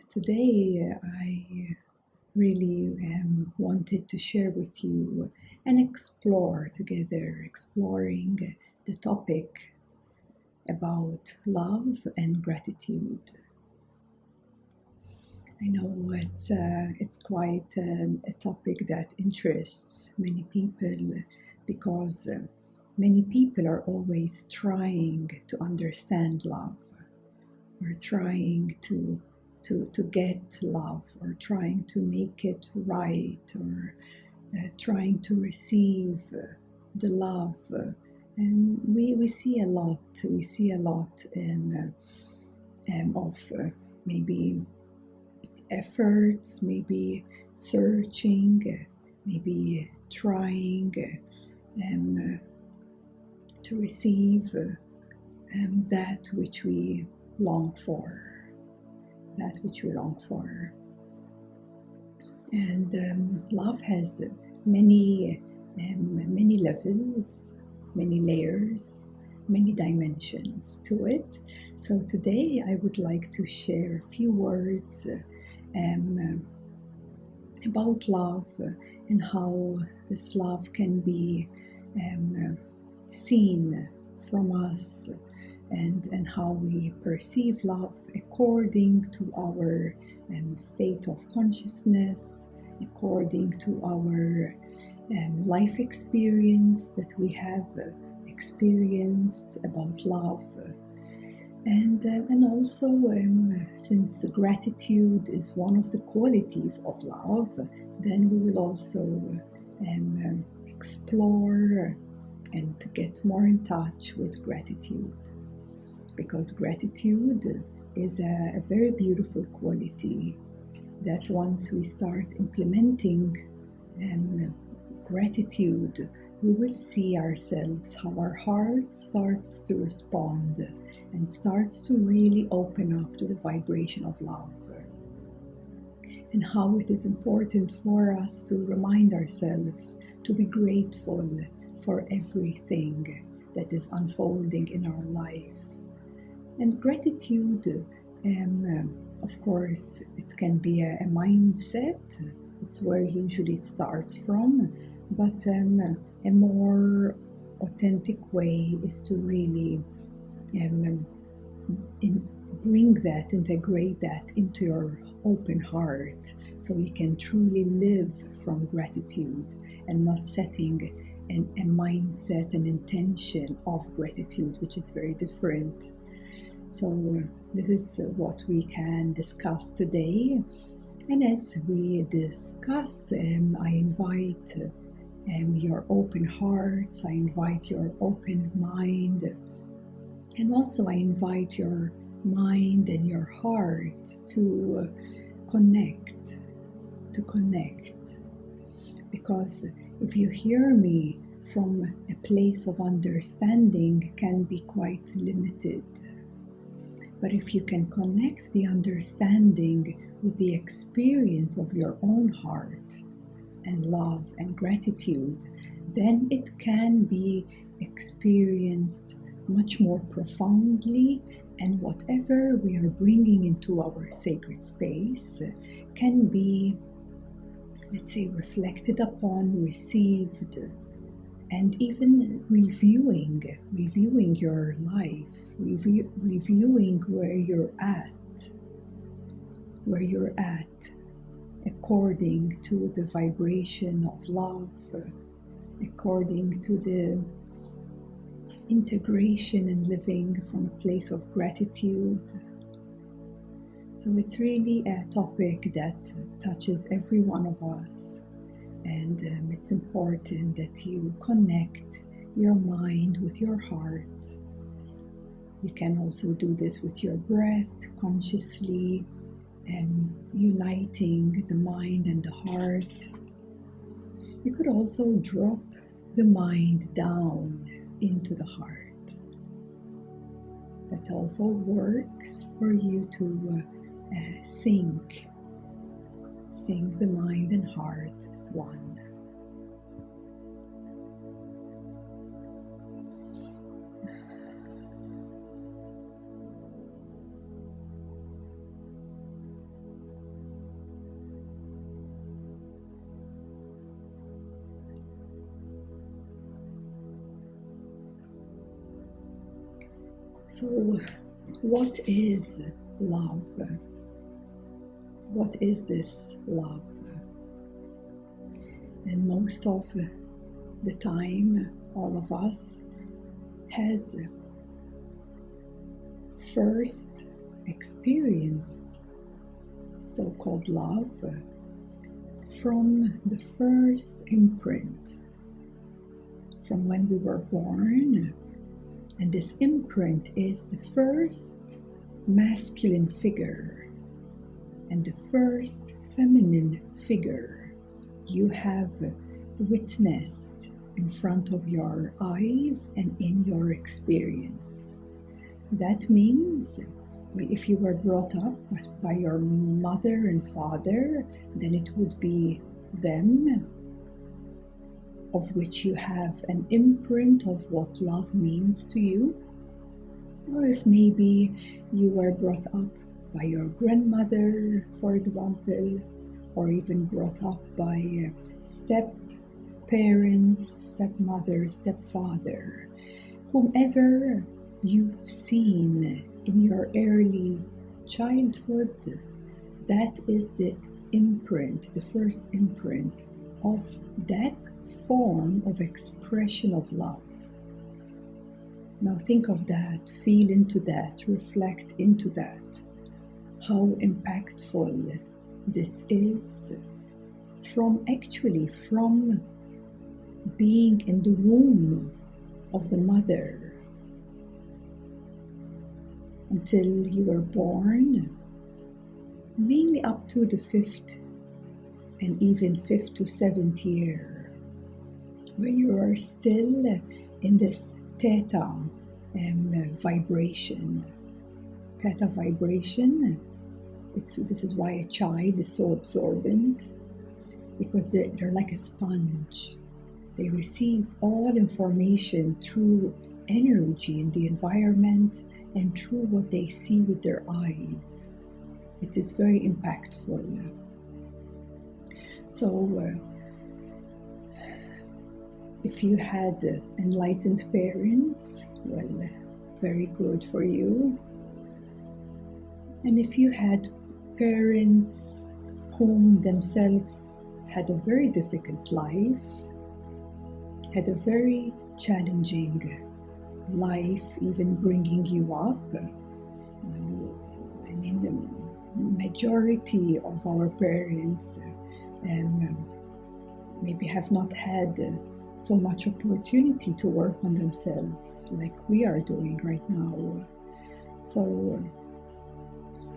Today I really wanted to share with you and explore together, exploring the topic about love and gratitude. I know it's quite a topic that interests many people because many people are always trying to understand love. We're trying to get love, or trying to make it right, or trying to receive the love. And we see a lot. We see a lot of maybe efforts, maybe searching, maybe trying to receive that which we long for. That which we long for. And love has many levels, many layers, many dimensions to it. So today I would like to share a few words about love and how this love can be seen from us, and how we perceive love according to our state of consciousness, according to our life experience that we have experienced about love. And also, since gratitude is one of the qualities of love, then we will also explore and get more in touch with gratitude. Because gratitude is a very beautiful quality that once we start implementing gratitude, we will see ourselves, how our heart starts to respond and starts to really open up to the vibration of love. And how it is important for us to remind ourselves to be grateful for everything that is unfolding in our life. And gratitude, of course, it can be a mindset. It's where usually it starts from. But a more authentic way is to really integrate that into your open heart, so you can truly live from gratitude and not setting a mindset, an intention of gratitude, which is very different. So this is what we can discuss today. And as we discuss, I invite your open hearts, I invite your open mind, and also I invite your mind and your heart to connect, because if you hear me from a place of understanding, can be quite limited. But if you can connect the understanding with the experience of your own heart and love and gratitude, then it can be experienced much more profoundly, and whatever we are bringing into our sacred space can be, let's say, reflected upon, received, and even reviewing your life, reviewing where you're at, according to the vibration of love, according to the integration and living from a place of gratitude. So it's really a topic that touches every one of us. And it's important that you connect your mind with your heart. You can also do this with your breath, consciously uniting the mind and the heart. You could also drop the mind down into the heart. That also works for you to sync the mind and heart as one. So, what is love? What is this love? And most of the time, all of us has first experienced so-called love from the first imprint, from when we were born. And this imprint is the first masculine figure and the first feminine figure you have witnessed in front of your eyes and in your experience. That means if you were brought up by your mother and father, then it would be them, of which you have an imprint of what love means to you. Or if maybe you were brought up by your grandmother, for example, or even brought up by step-parents, stepmother, stepfather, whomever you've seen in your early childhood, that is the imprint, the first imprint of that form of expression of love. Now think of that, feel into that, reflect into that, how impactful this is from being in the womb of the mother until you were born, mainly up to the 5th and even 5th to 7th year, where you are still in this theta vibration. Theta vibration, this is why a child is so absorbent, because they're like a sponge. They receive all information through energy in the environment and through what they see with their eyes. It is very impactful. So, if you had enlightened parents, well, very good for you. And if you had parents whom themselves had a very difficult life, had a very challenging life, even bringing you up, the majority of our parents maybe have not had so much opportunity to work on themselves like we are doing right now. So,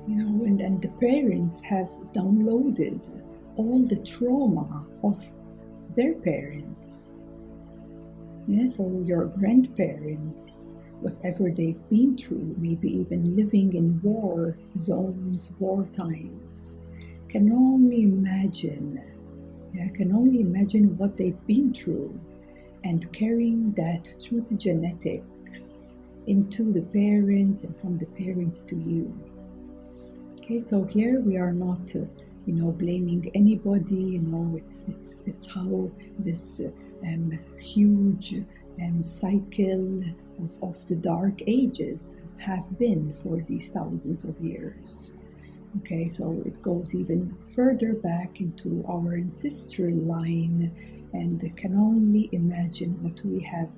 and the parents have downloaded all the trauma of their parents. Yes, or your grandparents, whatever they've been through, maybe even living in war zones, war times, can only imagine what they've been through, and carrying that through the genetics into the parents and from the parents to you. Okay, so here we are not, blaming anybody. It's how this huge cycle of the dark ages have been for these thousands of years. Okay, so it goes even further back into our ancestral line, and can only imagine what we have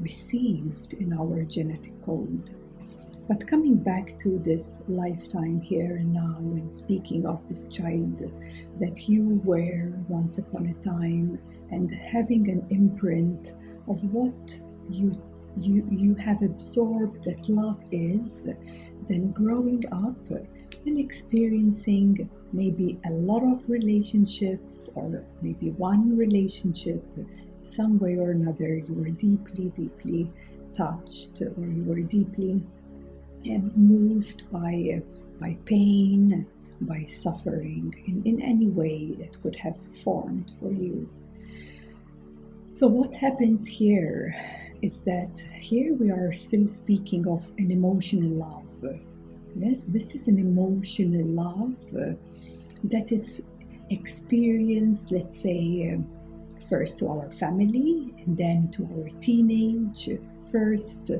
received in our genetic code. But coming back to this lifetime here and now, and speaking of this child that you were once upon a time, and having an imprint of what you have absorbed that love is, then growing up and experiencing you a lot of relationships, or maybe one relationship, some way or another you were deeply, deeply touched, or you were deeply moved by pain, by suffering in any way that could have formed for you. So what happens here is that here we are still speaking of an emotional love. Yes, this is an emotional love that is experienced, let's say, first to our family, and then to our teenage, first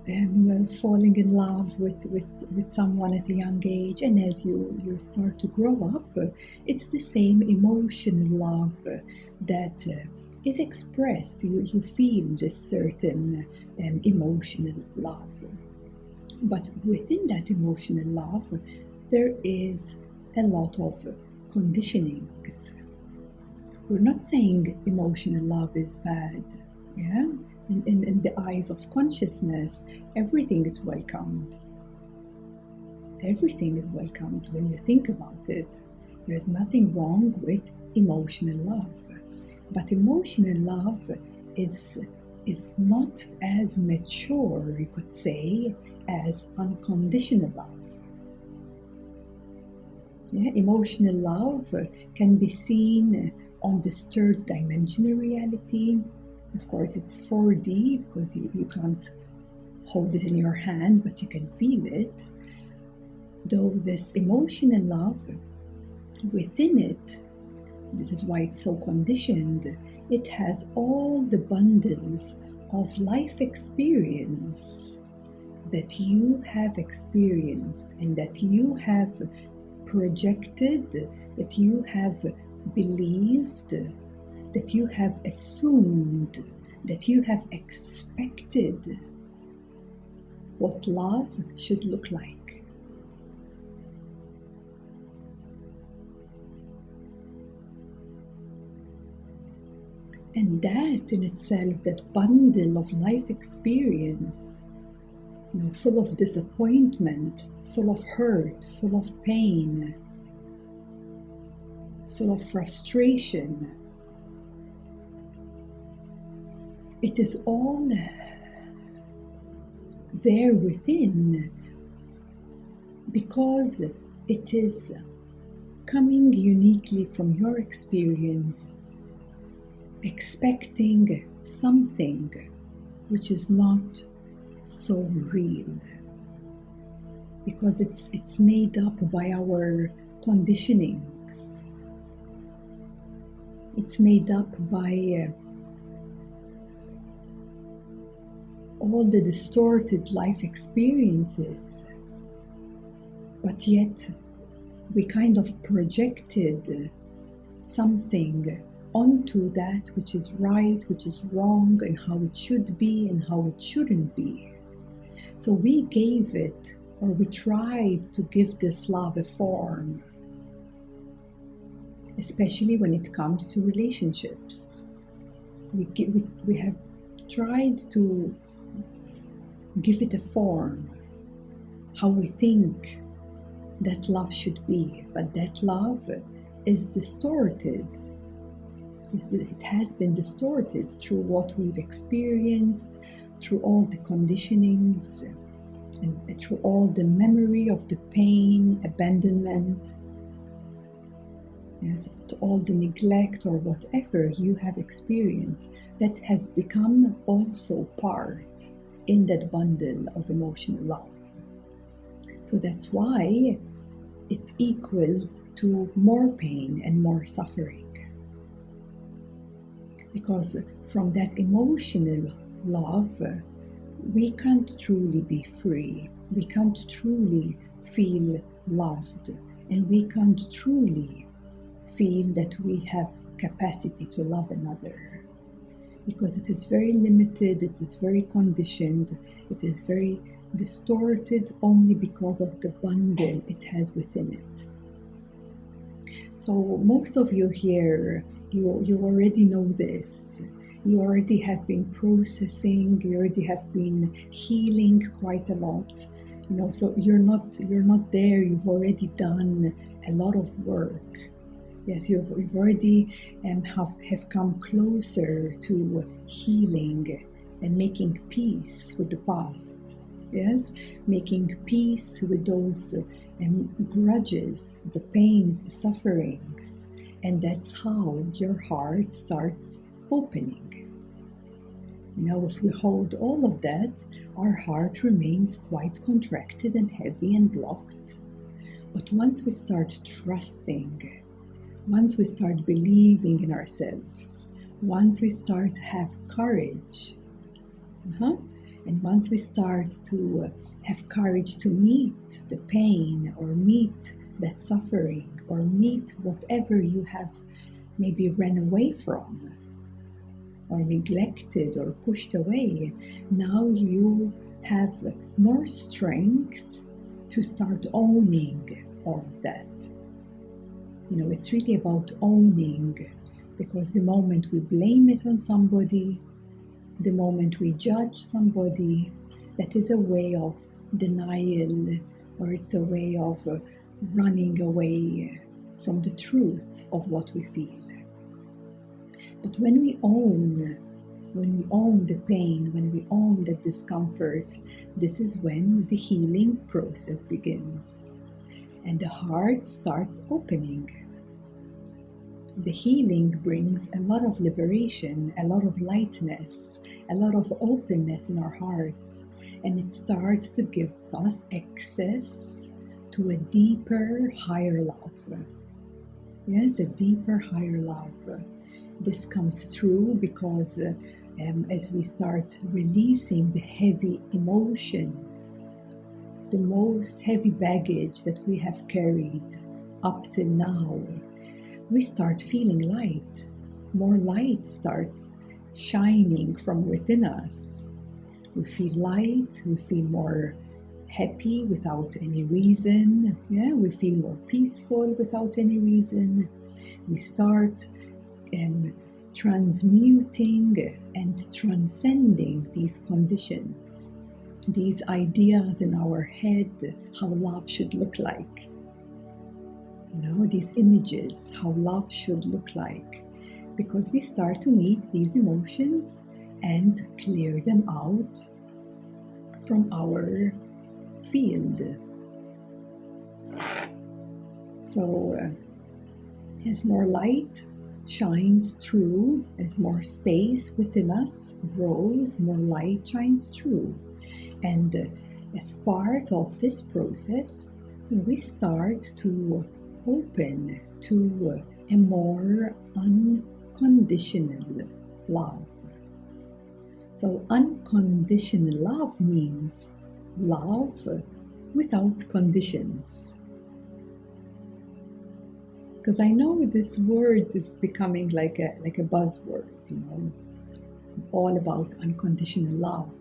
falling in love with someone at a young age, and as you start to grow up, it's the same emotional love that is expressed. You feel this certain emotional love. But within that emotional love, there is a lot of conditionings. We're not saying emotional love is bad. Yeah? In the eyes of consciousness, everything is welcomed. Everything is welcomed when you think about it. There's nothing wrong with emotional love. But emotional love is not as mature, you could say, as unconditional love. Yeah? Emotional love can be seen on this third dimensional reality. Of course, it's 4D because you can't hold it in your hand, but you can feel it. Though this emotional love, within it, this is why it's so conditioned, it has all the bundles of life experience that you have experienced and that you have projected, that you have believed, that you have assumed, that you have expected what love should look like. And that in itself, that bundle of life experience, full of disappointment, full of hurt, full of pain, full of frustration, it is all there within because it is coming uniquely from your experience, expecting something which is not so real, because it's made up by our conditionings. It's made up by all the distorted life experiences, but yet we kind of projected something onto that which is right, which is wrong, and how it should be and how it shouldn't be. So we gave it, or we tried to give this love a form, especially when it comes to relationships. We have tried to give it a form, how we think that love should be, but that love is distorted. It has been distorted through what we've experienced, through all the conditionings, and through all the memory of the pain, abandonment, yes, to all the neglect or whatever you have experienced, that has become also part in that bundle of emotional love. So that's why it equals to more pain and more suffering. Because from that emotional love, we can't truly be free. We can't truly feel loved. And we can't truly feel that we have capacity to love another. Because it is very limited, it is very conditioned, it is very distorted only because of the bundle it has within it. So most of you here, you already know this. You already have been processing, you already have been healing quite a lot. So you're not there, you've already done a lot of work. Yes, you've already have come closer to healing and making peace with the past. Yes, making peace with those grudges, the pains, the sufferings. And that's how your heart starts opening. If we hold all of that, our heart remains quite contracted and heavy and blocked. But once we start trusting, once we start believing in ourselves, once we start to have courage, And once we start to have courage to meet the pain, or meet that suffering, or meet whatever you have maybe ran away from, or neglected, or pushed away, now you have more strength to start owning all of that. It's really about owning, because the moment we blame it on somebody, the moment we judge somebody, that is a way of denial, or it's a way of running away from the truth of what we feel. But when we own the pain, when we own the discomfort, this is when the healing process begins. And the heart starts opening. The healing brings a lot of liberation, a lot of lightness, a lot of openness in our hearts. And it starts to give us access to a deeper, higher love. Yes, a deeper, higher love. This comes true because as we start releasing the heavy emotions, the most heavy baggage that we have carried up till now, we start feeling light. More light starts shining from within us. We feel light, we feel more happy without any reason. We feel more peaceful without any reason. We start transmuting and transcending these conditions, these ideas in our head, how love should look like. These images, how love should look like. Because we start to meet these emotions and clear them out from our field. So as more light shines through, as more space within us grows, more light shines through. And as part of this process, we start to open to a more unconditional love. So unconditional love means love without conditions. Because I know this word is becoming like a buzzword, all about unconditional love.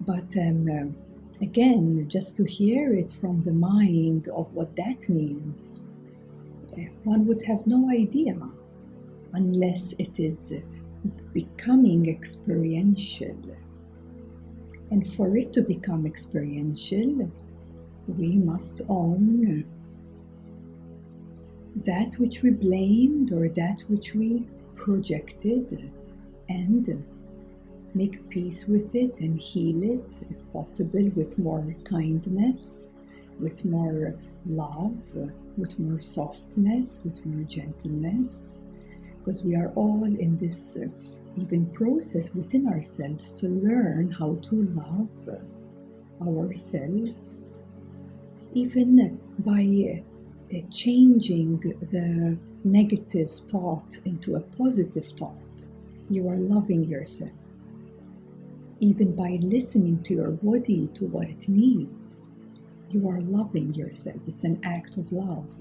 But again, just to hear it from the mind of what that means, one would have no idea unless it is becoming experiential. And for it to become experiential, we must own that which we blamed or that which we projected, and make peace with it and heal it, if possible, with more kindness, with more love, with more softness, with more gentleness. Because we are all in this even process within ourselves to learn how to love ourselves, even by changing the negative thought into a positive thought. You are loving yourself. Even by listening to your body, to what it needs, you are loving yourself. It's an act of love.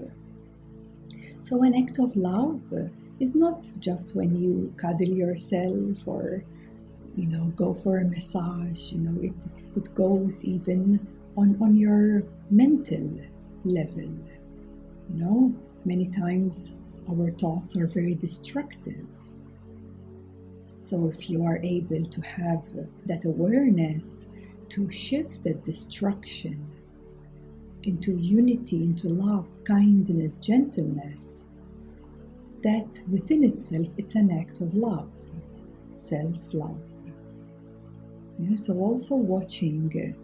So an act of love is not just when you cuddle yourself or go for a massage. It goes even on your mental level. Many times our thoughts are very destructive. So if you are able to have that awareness to shift that destruction into unity, into love, kindness, gentleness, that within itself, it's an act of love, self-love. So also watching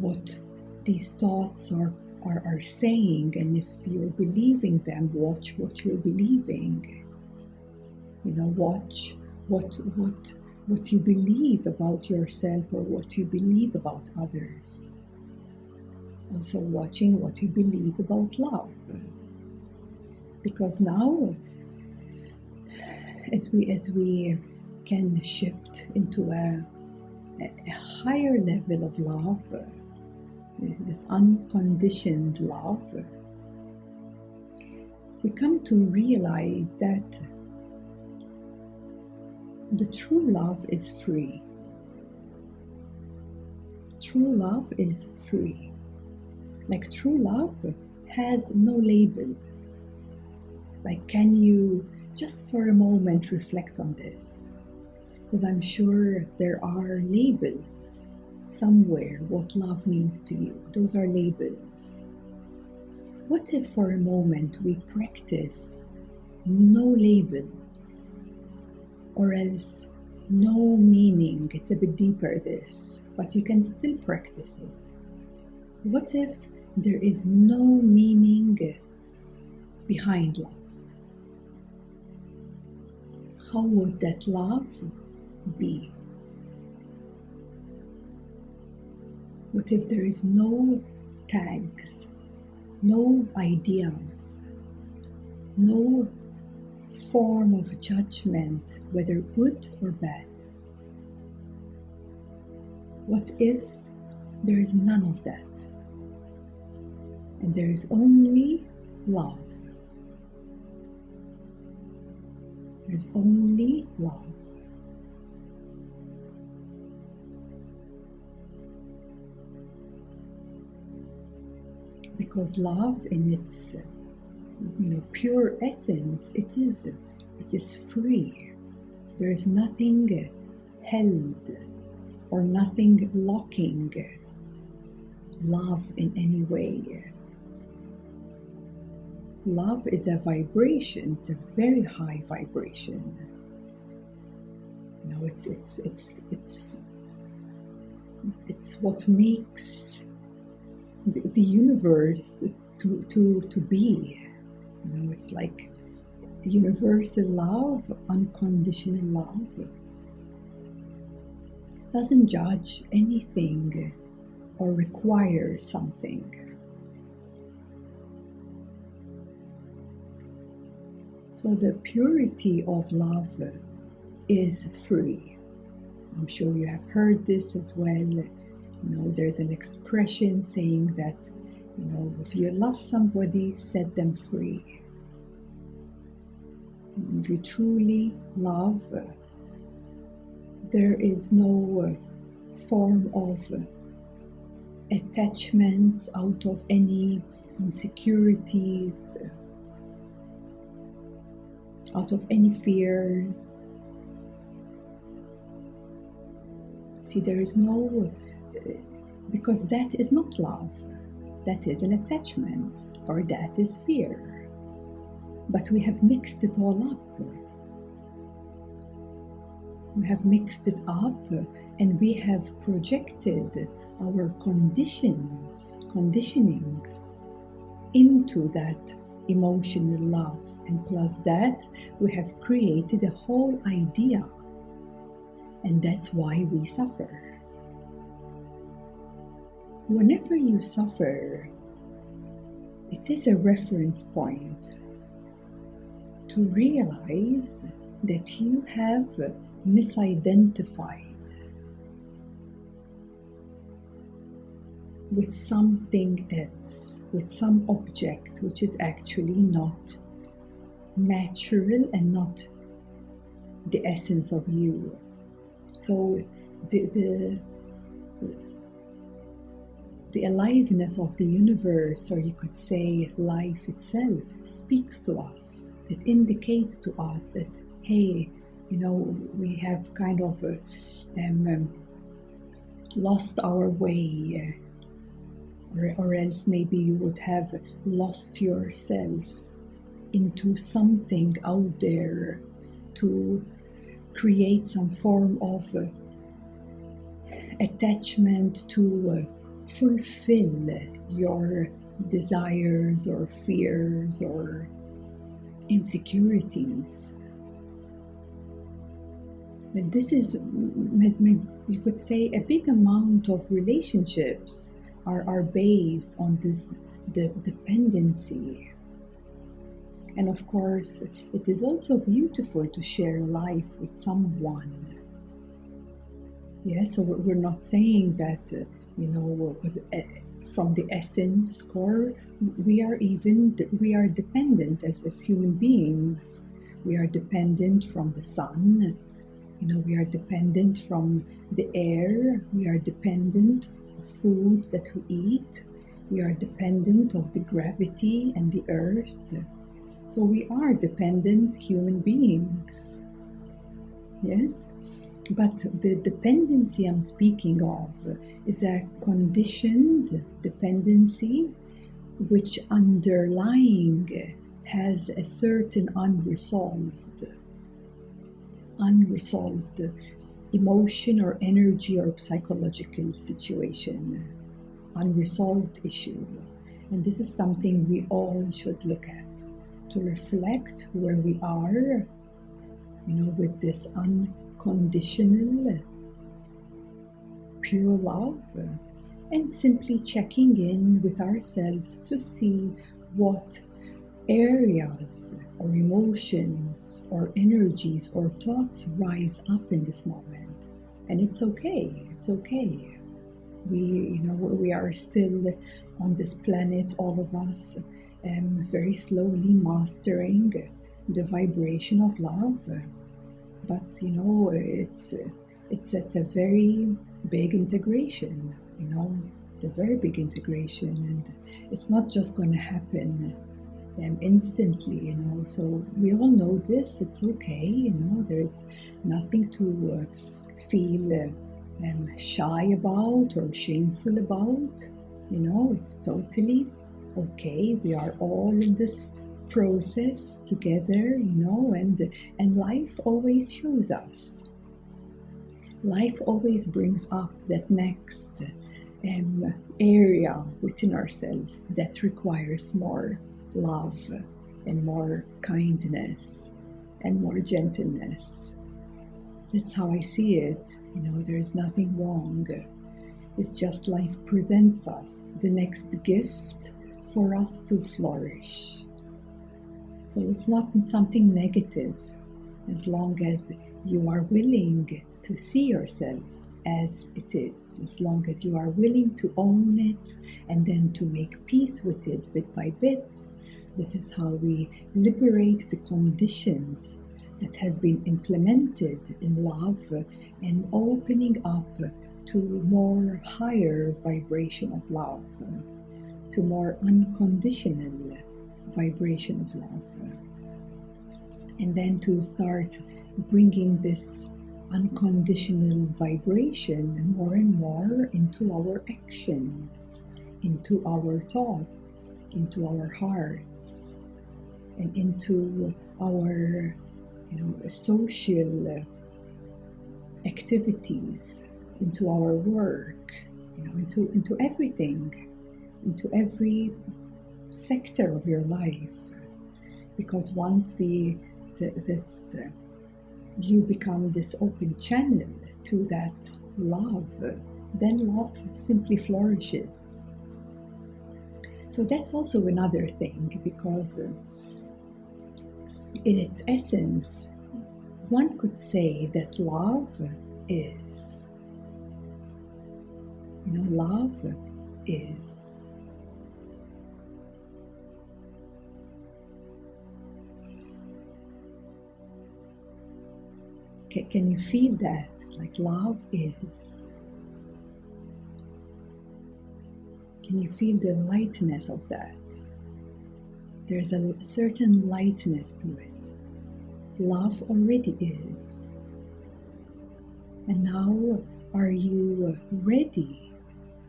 what these thoughts are saying, and if you're believing them, watch what you're believing. Watch what you believe about yourself or what you believe about others. Also watching what you believe about love. Because now, as we can shift into a a higher level of love, this unconditioned love, we come to realize that the true love is free. True love is free. Like true love has no labels. Like, can you just for a moment reflect on this? Because I'm sure there are labels somewhere what love means to you. Those are labels. What if for a moment we practice no labels, or else no meaning? It's a bit deeper this, but you can still practice it. What if there is no meaning behind love? How would that love be? What if there is no tags, no ideas, no form of judgment, whether good or bad? What if there is none of that, and there is only love? There's only love. Because love in its pure essence, it is free. There is nothing held or nothing locking love in any way. Love is a vibration. It's a very high vibration. It's what makes the universe to be. It's like universal love, unconditional love. Doesn't judge anything or require something. So the purity of love is free. I'm sure you have heard this as well. There's an expression saying that, if you love somebody, set them free. If you truly love, there is no form of attachments out of any insecurities, out of any fears. See, there is no, because that is not love. That is an attachment, or that is fear. But we have mixed it all up. We have mixed it up, and we have projected our conditionings into that emotional love. And plus that, we have created a whole idea. And that's why we suffer. Whenever you suffer, it is a reference point to realize that you have misidentified with something else, with some object which is actually not natural and not the essence of you. So the aliveness of the universe, or you could say life itself, speaks to us. It indicates to us that, hey, we have kind of lost our way, or else maybe you would have lost yourself into something out there to create some form of attachment to fulfill your desires or fears or insecurities. Well, this is, you could say, a big amount of relationships are based on this dependency. And of course, it is also beautiful to share life with someone. Yes, so we're not saying that, because from the essence core, we are dependent as human beings. We are dependent from the sun. We are dependent from the air. We are dependent of food that we eat. We are dependent of the gravity and the earth. So we are dependent human beings. Yes? But the dependency I'm speaking of is a conditioned dependency which underlying has a certain unresolved emotion or energy or psychological situation, unresolved issue. And this is something we all should look at, to reflect where we are, with this unconditional, pure love, and simply checking in with ourselves to see what areas or emotions or energies or thoughts rise up in this moment. And it's okay. We are still on this planet, all of us, very slowly mastering the vibration of love. But it's a very big integration. It's a very big integration, and it's not just going to happen instantly. So we all know this. It's okay. There's nothing to feel shy about or shameful about. It's totally okay. We are all in this process together, and life always shows us. Life always brings up that next area within ourselves that requires more love and more kindness and more gentleness. That's how I see it. There's nothing wrong. It's just life presents us the next gift for us to flourish. So it's not something negative, as long as you are willing to see yourself as it is, as long as you are willing to own it and then to make peace with it bit by bit. This is how we liberate the conditions that has been implemented in love and opening up to more higher vibration of love, to more unconditional vibration of love. And then to start bringing this unconditional vibration more and more into our actions, into our thoughts, into our hearts, and into our social activities, into our work, into everything, into every sector of your life. Because once you become this open channel to that love, then love simply flourishes. So that's also another thing, because in its essence, one could say that love is. Love is. Can you feel that? Like love is. Can you feel the lightness of that? There's a certain lightness to it. Love already is. And now, are you ready?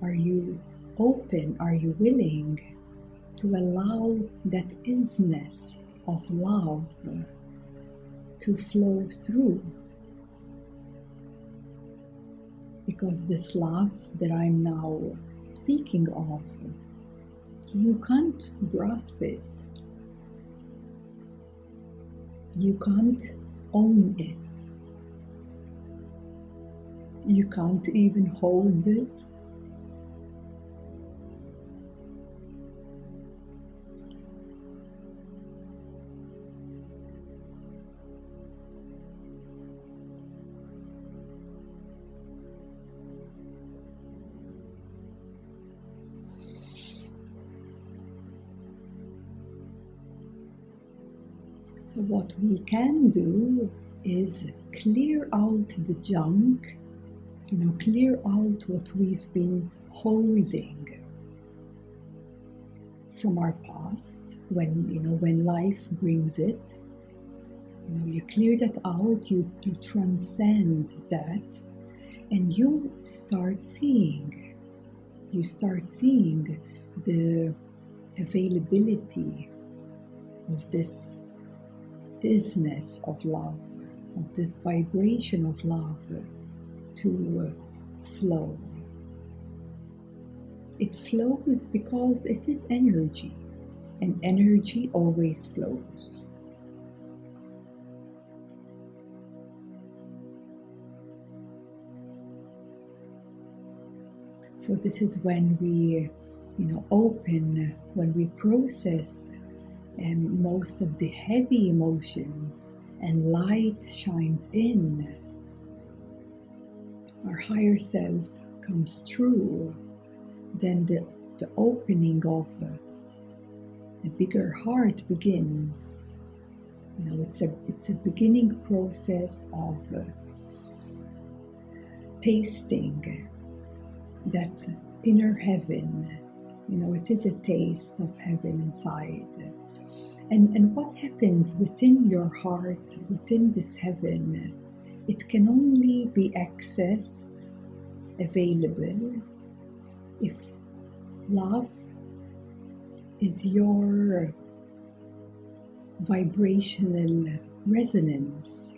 Are you open? Are you willing to allow that isness of love to flow through? Because this love that I'm now speaking of, you can't grasp it. You can't own it. You can't even hold it. So what we can do is clear out the junk, clear out what we've been holding from our past when life brings it. You clear that out, you transcend that, and you start seeing the availability of this isness of love, of this vibration of love to flow. It flows because it is energy, and energy always flows. So this is when we, open, when we process most of the heavy emotions and light shines in. Our higher self comes through. Then the opening of a bigger heart begins. It's a beginning process of tasting that inner heaven. It is a taste of heaven inside. And what happens within your heart, within this heaven, it can only be accessed, available, if love is your vibrational resonance.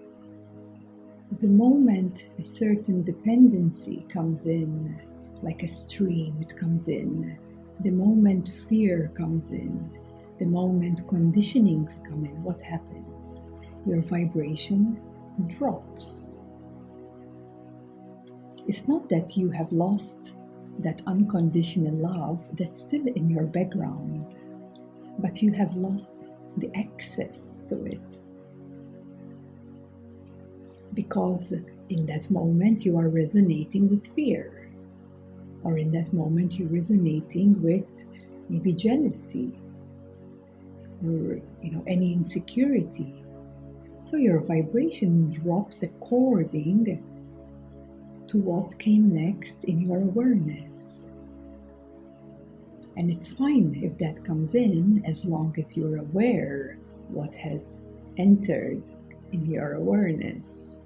The moment a certain dependency comes in, like a stream, it comes in. The moment fear comes in, the moment conditionings come in, what happens? Your vibration drops. It's not that you have lost that unconditional love that's still in your background, but you have lost the access to it. Because in that moment you are resonating with fear. Or in that moment you're resonating with maybe jealousy or any insecurity. So your vibration drops according to what came next in your awareness. And it's fine if that comes in, as long as you're aware what has entered in your awareness.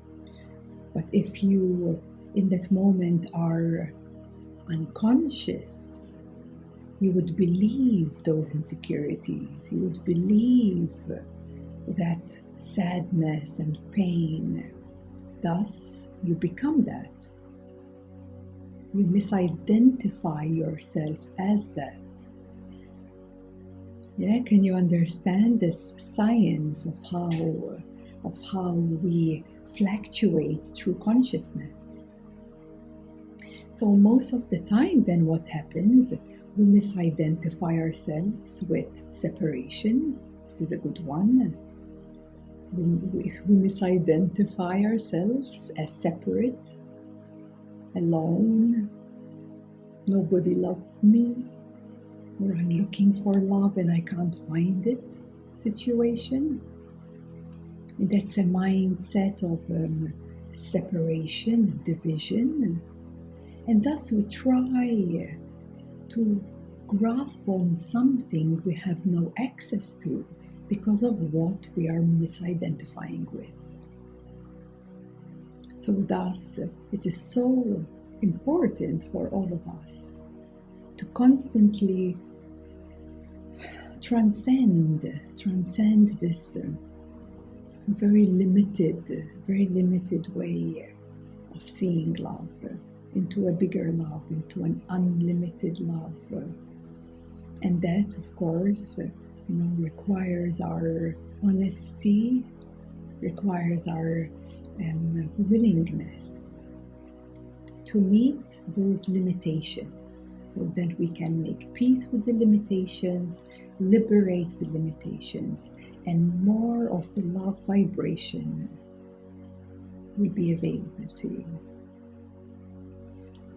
But if you in that moment are unconscious, you would believe those insecurities, you would believe that sadness and pain. Thus, you become that. You misidentify yourself as that. Yeah, can you understand this science of how we fluctuate through consciousness? So most of the time then what happens, we misidentify ourselves with separation. This is a good one. We misidentify ourselves as separate, alone, nobody loves me, or I'm looking for love and I can't find it situation. And that's a mindset of separation, division. And thus we try to grasp on something we have no access to because of what we are misidentifying with. So thus it is so important for all of us to constantly transcend this very limited way of seeing love into a bigger love, into an unlimited love. And that, of course, requires our honesty, requires our willingness to meet those limitations so that we can make peace with the limitations, liberate the limitations, and more of the love vibration will be available to you.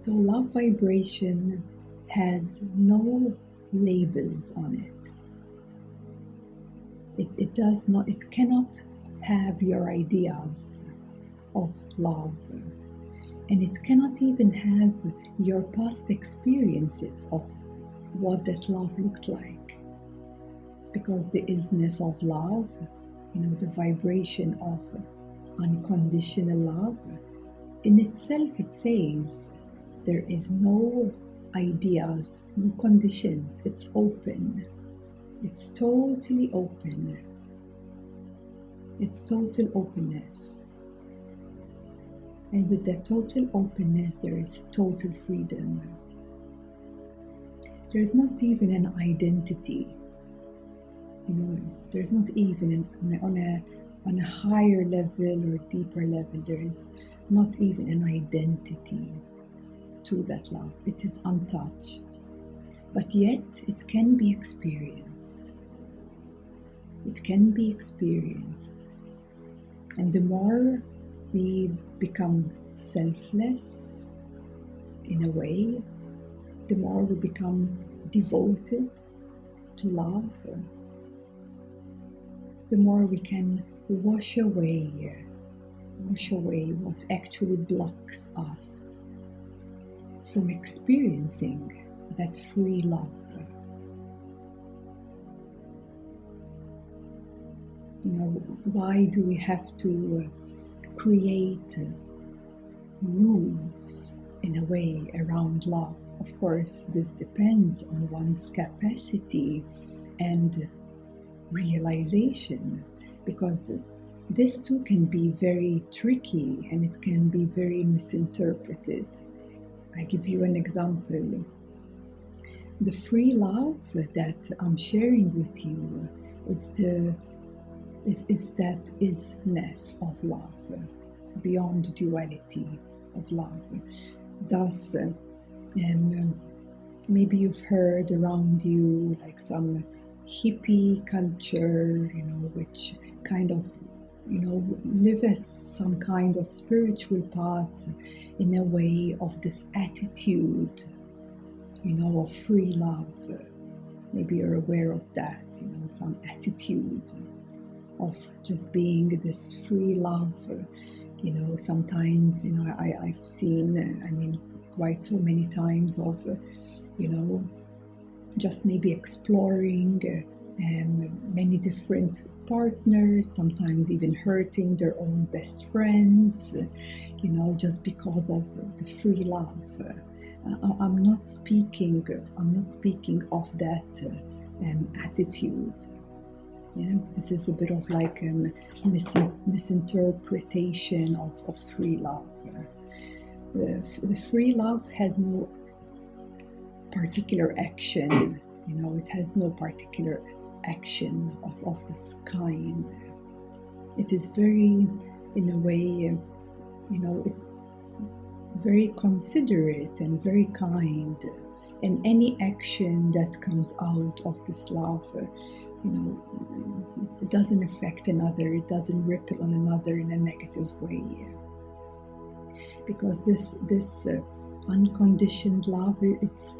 So love vibration has no labels on it. It does not, it cannot have your ideas of love, and it cannot even have your past experiences of what that love looked like, because the isness of love, the vibration of unconditional love, in itself it says there is no ideas, no conditions. It's open. It's totally open. It's total openness. And with that total openness, there is total freedom. There's not even an identity. There's not even on a higher level or deeper level, there is not even an identity to that love. It is untouched. But yet it can be experienced. It can be experienced. And the more we become selfless, in a way, the more we become devoted to love, the more we can wash away what actually blocks us from experiencing that free love. Why do we have to create rules in a way around love? Of course, this depends on one's capacity and realization, because this too can be very tricky and it can be very misinterpreted. I give you an example. The free love that I'm sharing with you is that isness of love, beyond duality of love. Thus, maybe you've heard around you like some hippie culture, which kind of, live as some kind of spiritual path in a way of this attitude, of free love. Maybe you're aware of that, some attitude of just being this free love. Sometimes, I've seen, quite so many times of, just maybe exploring many different partners, sometimes even hurting their own best friends, just because of the free love. I'm not speaking of that attitude. Yeah, this is a bit of like a misinterpretation of free love. The free love has no particular action, it has no particular action of this kind. It is very, in a way, it's very considerate and very kind, and any action that comes out of this love, it doesn't affect another, it doesn't ripple on another in a negative way, because this unconditioned love, it's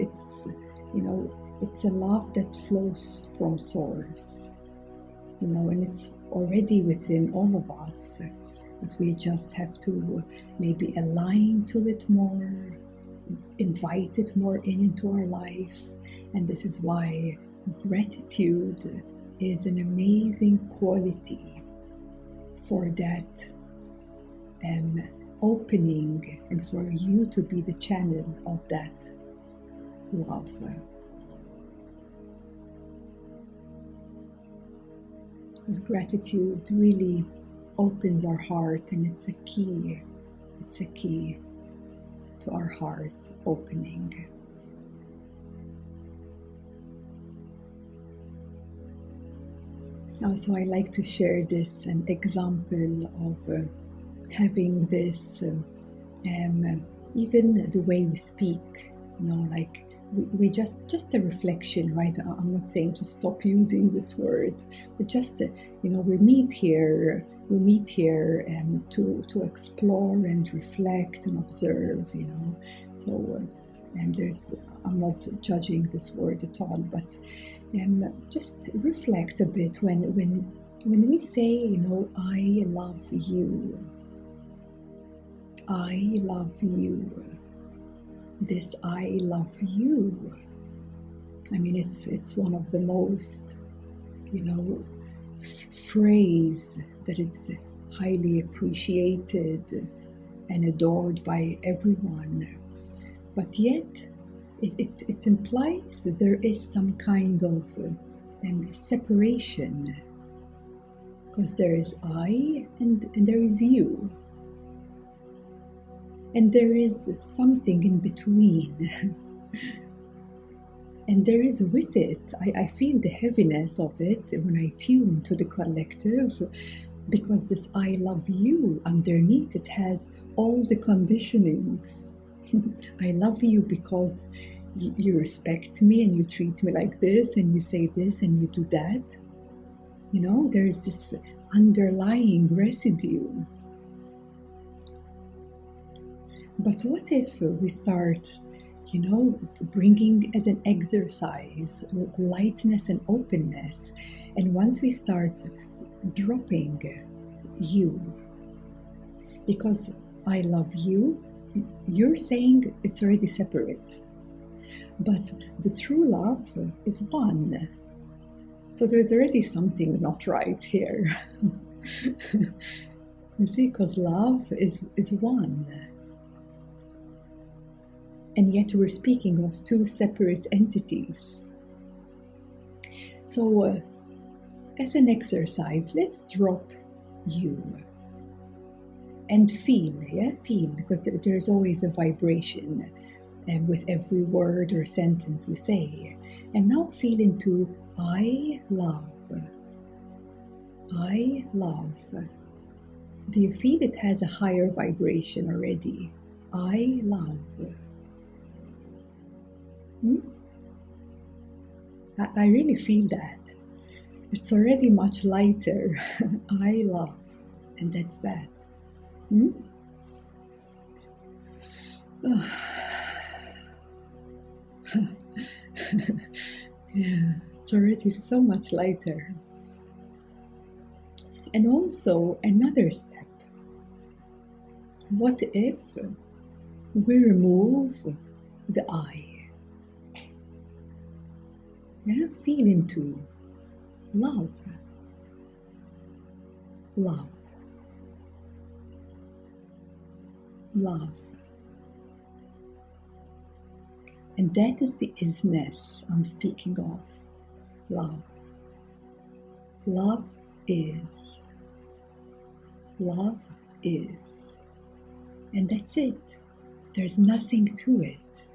a love that flows from source, and it's already within all of us, but we just have to maybe align to it more, invite it more into our life. And this is why gratitude is an amazing quality for that opening, and for you to be the channel of that love. Because gratitude really opens our heart, and it's a key to our heart opening. Also, I like to share this an example of having this, even the way we speak, like we just a reflection, right? I'm not saying to stop using this word, but just, we meet here to explore and reflect and observe, so I'm not judging this word at all, but Just reflect a bit when we say, you know, I love you. I love you. This I love you. I mean, it's one of the most, you know, phrase that it's highly appreciated and adored by everyone. But yet, it implies that there is some kind of separation. Because there is I and there is you. And there is something in between. And there is with it, I feel the heaviness of it when I tune to the collective, because this I love you, underneath it has all the conditionings. I love you because you respect me and you treat me like this and you say this and you do that. You know, there's this underlying residue. But what if we start, you know, bringing as an exercise lightness and openness, and once we start dropping you, because I love you, you're saying it's already separate, but the true love is one. So there's already something not right here. You see, because love is one. And yet we're speaking of two separate entities. So as an exercise, let's drop you and feel, feel, because there's always a vibration with every word or sentence we say. And now feel into I love. I love. Do you feel it has a higher vibration already? I love. I really feel that. It's already much lighter. I love. And that's that. Yeah, it's already so much lighter. And also another step. What if we remove the I? Yeah, feel into love. Love. Love. And that is the isness I'm speaking of. Love. Love is. Love is. And that's it. There's nothing to it.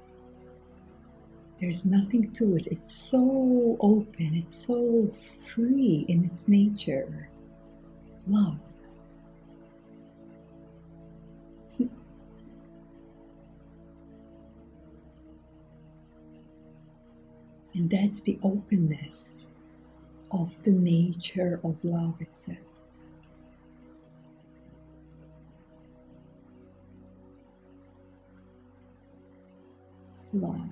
There's nothing to it. It's so open. It's so free in its nature. Love. And that's the openness of the nature of love itself. Love.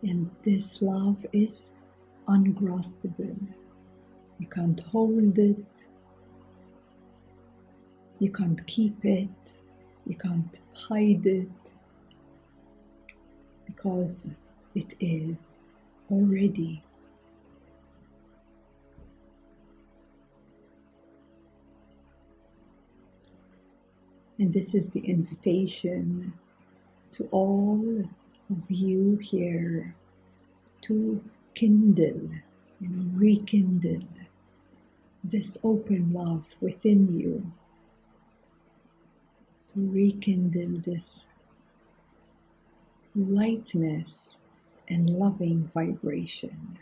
And this love is ungraspable. You can't hold it. You can't keep it. You can't hide it. Because it is already. And this is the invitation to all of you here to kindle, rekindle this open love within you, to rekindle this lightness and loving vibration.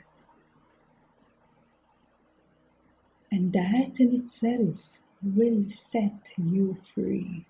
And that in itself will set you free.